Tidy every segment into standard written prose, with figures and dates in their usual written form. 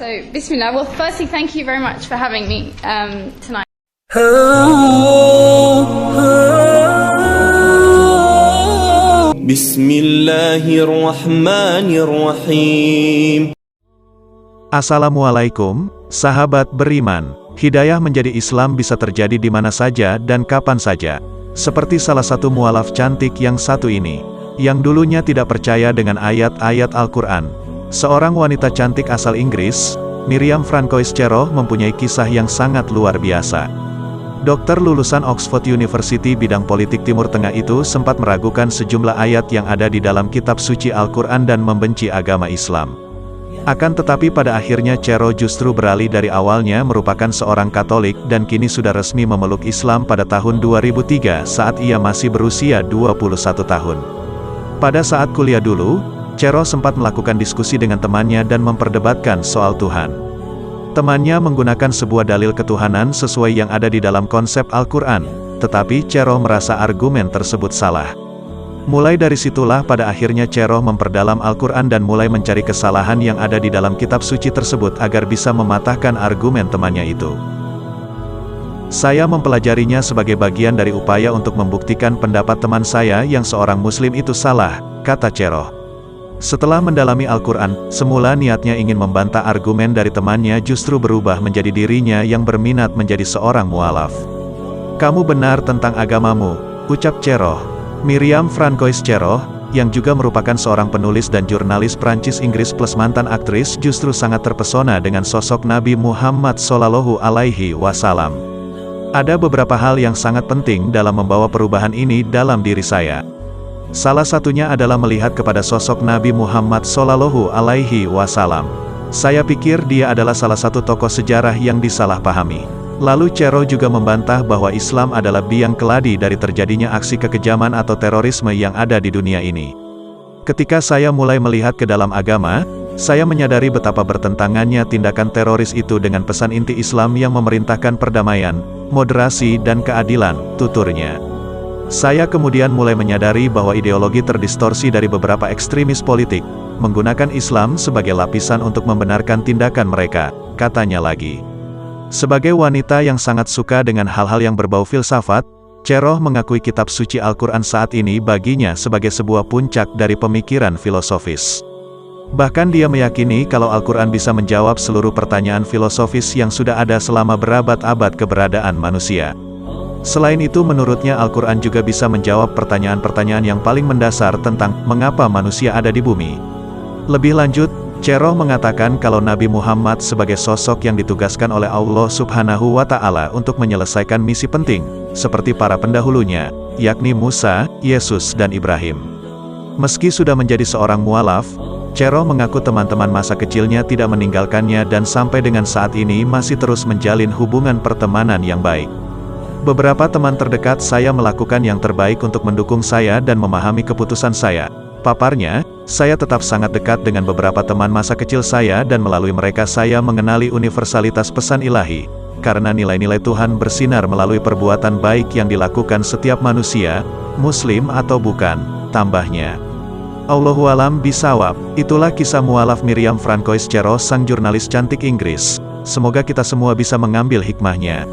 So, Bismillah. Well, firstly, thank you very much for having me tonight. Bismillahirrahmanirrahim. Assalamualaikum, sahabat beriman. Hidayah menjadi Islam bisa terjadi di mana saja dan kapan saja. Seperti salah satu mualaf cantik yang satu ini, yang dulunya tidak percaya dengan ayat-ayat Al-Quran. Seorang wanita cantik asal Inggris, Miriam Francois Cheroh mempunyai kisah yang sangat luar biasa. Dokter lulusan Oxford University bidang politik Timur Tengah itu sempat meragukan sejumlah ayat yang ada di dalam kitab suci Al-Quran dan membenci agama Islam. Akan tetapi pada akhirnya Cheroh justru beralih dari awalnya merupakan seorang Katolik dan kini sudah resmi memeluk Islam pada tahun 2003 saat ia masih berusia 21 tahun. Pada saat kuliah dulu, Cheroh sempat melakukan diskusi dengan temannya dan memperdebatkan soal Tuhan. Temannya menggunakan sebuah dalil ketuhanan sesuai yang ada di dalam konsep Al-Quran, tetapi Cheroh merasa argumen tersebut salah. Mulai dari situlah pada akhirnya Cheroh memperdalam Al-Quran dan mulai mencari kesalahan yang ada di dalam kitab suci tersebut agar bisa mematahkan argumen temannya itu. Saya mempelajarinya sebagai bagian dari upaya untuk membuktikan pendapat teman saya yang seorang Muslim itu salah, kata Cheroh. Setelah mendalami Al-Quran, semula niatnya ingin membantah argumen dari temannya justru berubah menjadi dirinya yang berminat menjadi seorang mualaf. Kamu benar tentang agamamu, ucap Cheroh. Miriam Francois Cheroh, yang juga merupakan seorang penulis dan jurnalis Prancis-Inggris plus mantan aktris justru sangat terpesona dengan sosok Nabi Muhammad SAW. Ada beberapa hal yang sangat penting dalam membawa perubahan ini dalam diri saya. Salah satunya adalah melihat kepada sosok Nabi Muhammad SAW. Saya pikir dia adalah salah satu tokoh sejarah yang disalahpahami. Lalu Cheroh juga membantah bahwa Islam adalah biang keladi dari terjadinya aksi kekejaman atau terorisme yang ada di dunia ini. Ketika saya mulai melihat ke dalam agama, saya menyadari betapa bertentangannya tindakan teroris itu dengan pesan inti Islam yang memerintahkan perdamaian, moderasi dan keadilan, tuturnya. Saya kemudian mulai menyadari bahwa ideologi terdistorsi dari beberapa ekstremis politik, menggunakan Islam sebagai lapisan untuk membenarkan tindakan mereka, katanya lagi. Sebagai wanita yang sangat suka dengan hal-hal yang berbau filsafat, Cheroh mengakui kitab suci Al-Quran saat ini baginya sebagai sebuah puncak dari pemikiran filosofis. Bahkan dia meyakini kalau Al-Quran bisa menjawab seluruh pertanyaan filosofis yang sudah ada selama berabad-abad keberadaan manusia. Selain itu menurutnya Al-Quran juga bisa menjawab pertanyaan-pertanyaan yang paling mendasar tentang mengapa manusia ada di bumi. Lebih lanjut, Cheroh mengatakan kalau Nabi Muhammad sebagai sosok yang ditugaskan oleh Allah Subhanahu wa Ta'ala untuk menyelesaikan misi penting, seperti para pendahulunya, yakni Musa, Yesus dan Ibrahim. Meski sudah menjadi seorang mualaf, Cheroh mengaku teman-teman masa kecilnya tidak meninggalkannya dan sampai dengan saat ini masih terus menjalin hubungan pertemanan yang baik. Beberapa teman terdekat saya melakukan yang terbaik untuk mendukung saya dan memahami keputusan saya. Paparnya, saya tetap sangat dekat dengan beberapa teman masa kecil saya dan melalui mereka saya mengenali universalitas pesan ilahi, karena nilai-nilai Tuhan bersinar melalui perbuatan baik yang dilakukan setiap manusia, Muslim atau bukan, tambahnya. Allahualam bisawab, itulah kisah mualaf Miriam Francois Cheroh sang jurnalis cantik Inggris. Semoga kita semua bisa mengambil hikmahnya.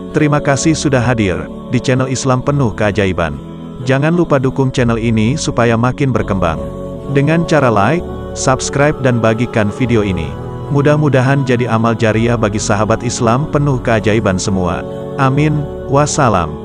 Terima kasih sudah hadir di channel Islam Penuh Keajaiban. Jangan lupa dukung channel ini supaya makin berkembang dengan cara like, subscribe dan bagikan video ini. Mudah-mudahan jadi amal jariah bagi sahabat Islam Penuh Keajaiban semua. Amin. Wassalam.